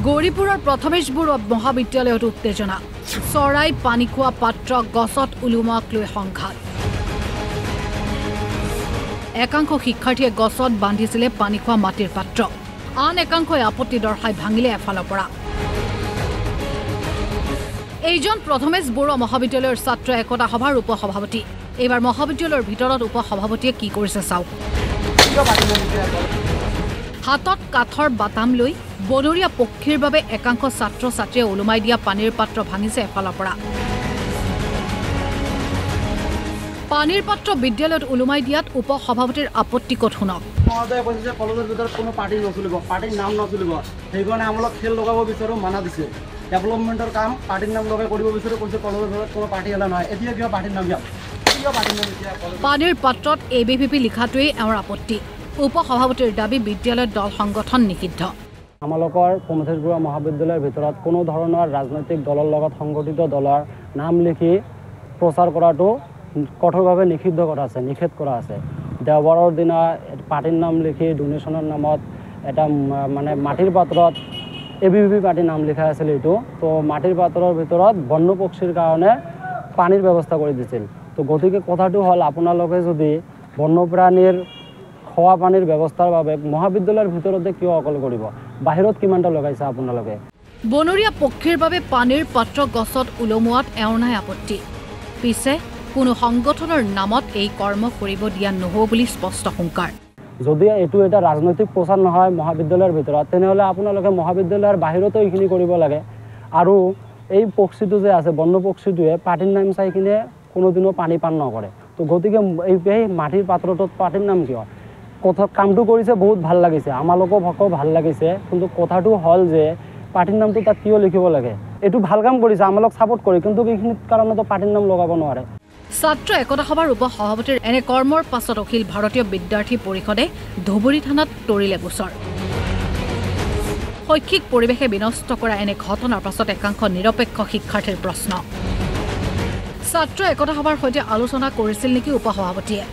গৌৰীপুৰৰ প্ৰথমেশপুৰ মহাবিদ্যালয়ত উত্তেজনা চৰাই পানী খোৱা পাত্ৰ গছত ওলোমাক লৈ সংঘাত একাংশ শিক্ষাৰ্থীয়ে গছত বান্ধিছিলে পানী খোৱা মাটিৰ পাত্ৰ আন একাংশই আপত্তি দৰ্শাই ভাঙিলে এফালৰ পৰা এইজন প্ৰথমেশপুৰ মহাবিদ্যালয়ৰ ছাত্ৰ একতা সভাৰ উপসভাপতি এইবাৰ মহাবিদ্যালয়ৰ ভিতৰত উপসভাপতিয়ে কি কৰিছে চাওক হাতত কাঠৰ বাটাম লৈ বনৰীয়া পক্ষীৰ বাবে একাংশ ছাত্ৰ ছাত্ৰীয়ে ওলমাই দিয়া পানীৰ পাত্ৰ ভাঙিছে এফালৰ পৰা পানীৰ পাত্ৰ বিদ্যালয়ত ওলমাই দিয়াত উপসভাপতিৰ আপত্তি কত শুনক মহোদয় কৈছে যে কলেজৰ ভিতৰত কোনো পাৰ্টি নচলিব পাৰ্টিৰ নাম নচলিব সেইকাৰণে আমাক খেল লগাব বিচাৰো মানা দিছে ডেভেলপমেণ্টৰ কাম পাৰ্টিৰ নাম লগাই কৰিব বিচাৰো কৈছে কলেজৰ ভিতৰত কোনো পাৰ্টি এলা নহয় এতিয়া কিয় পাৰ্টিৰ নাম পানীৰ পাত্ৰত এবিভিপি লিখাটোৱেই এওঁৰ আপত্তি উপসভাপতিৰ দাবী বিদ্যালয়ৰ দল সংগঠন নিষিদ্ধ আমালোকৰ প্ৰথমেশপুৰ মহাবিদ্যালয়ৰ ভিতৰত কোনো ধৰণৰ ৰাজনৈতিক দলৰ লগত সংগঠিত দলৰ নাম লিখি প্ৰচাৰ কৰাটো কঠোৰভাৱে নিষিদ্ধ কৰা আছে নিষেধ কৰা আছে দেওবাৰৰ দিনা পাৰ্টিৰ নাম লিখি ডোনেশ্যনৰ নামত এটা মানে মাটিৰ পাত্ৰত এবিভিপি পাৰ্টিৰ নাম লিখা আছিল এইটো তো মাটিৰ পাত্ৰৰ ভিতৰত বন্যপক্ষীৰ কাৰণে পানীৰ ব্যৱস্থা কৰি দিছিল তো গতিকে কথাটো হ'ল আপোনালোকে যদি বন্যপ্ৰাণীৰ খোৱা পানীৰ ব্যৱস্থাৰ বাবে মহাবিদ্যালয়ৰ ভিতৰতে কিয় অকল কৰিব বাহিৰত কিমানটা লগাইছে আপোনালোকে বনৰীয়া পক্ষীৰ বাবে পানীৰ পাত্ৰ গছত ওলমোৱাত এওঁৰ নাই আপত্তি পিছে কোনো সংগঠনৰ নামত এই কৰ্ম কৰিব দিয়া নহ'ব বুলি স্পষ্ট সংকাৰ যদি এইটো এটা ৰাজনৈতিক প্ৰচাৰ নহয় মহাবিদ্যালয়ৰ ভিতৰত তেনেহ'লে আপোনালোকে মহাবিদ্যালয়ৰ বাহিৰতো এইখিনি কৰিব লাগে আৰু এই পক্ষীটো যে আছে বন্য পক্ষীটোৱে পাৰ্টিৰ নাম চাই কিনে কোনোদিনো পানী পান নকৰে তো গতিকে এই মাটিৰ পাত্ৰটোত পাৰ্টিৰ নাম কিয় কথা কামটো কৰিছে বহুত ভাল লাগিছে আমালোকো ভাল লাগিছে কিন্তু কথাটো হ'ল যে পাৰ্টিৰ নামটো তাত কিয় লিখিব লাগে এইটো ভাল কাম কৰিছে আমালোক ছাপোৰ্ট কৰে কিন্তু এইখিনিত কাৰণতো পাৰ্টিৰ নাম লগাব নোৱাৰে ছাত্ৰ একতা সভাৰ উপসভাপতিৰ এনে কৰ্মৰ পাছত অখিল ভাৰতীয় বিদ্যাৰ্থী পৰিষদে ধুবুৰী থানাত তৰিলে গোচৰ শৈক্ষিক পৰিৱেশে বিনষ্ট কৰা এনে ঘটনাৰ পাছত একাংশ নিৰপেক্ষ শিক্ষাৰ্থীৰ প্ৰশ্ন ছাত্ৰ একতা সভাৰ সৈতে আলোচনা কৰিছিল নেকি উপসভাপতিয়ে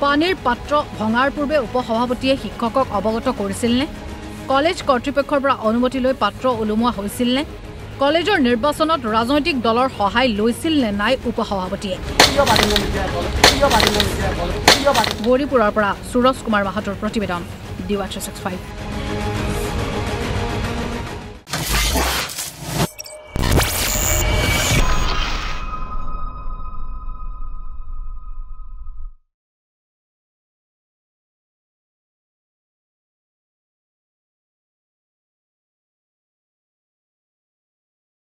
পানীৰ পাত্ৰ ভঙাৰ পূৰ্বে উপসভাপতিয়ে শিক্ষকক অৱগত কৰিছিলনে কলেজ কৰ্তৃপক্ষৰ পৰা অনুমতি লৈ পাত্ৰ ওলোমোৱা হৈছিলনে কলেজৰ নিৰ্বাচনত ৰাজনৈতিক দলৰ সহায় লৈছিল নে নাই উপসভাপতিয়ে গৌৰীপুৰৰ পৰা সুৰজ কুমাৰ মাহাতৰ প্ৰতিবেদন DY365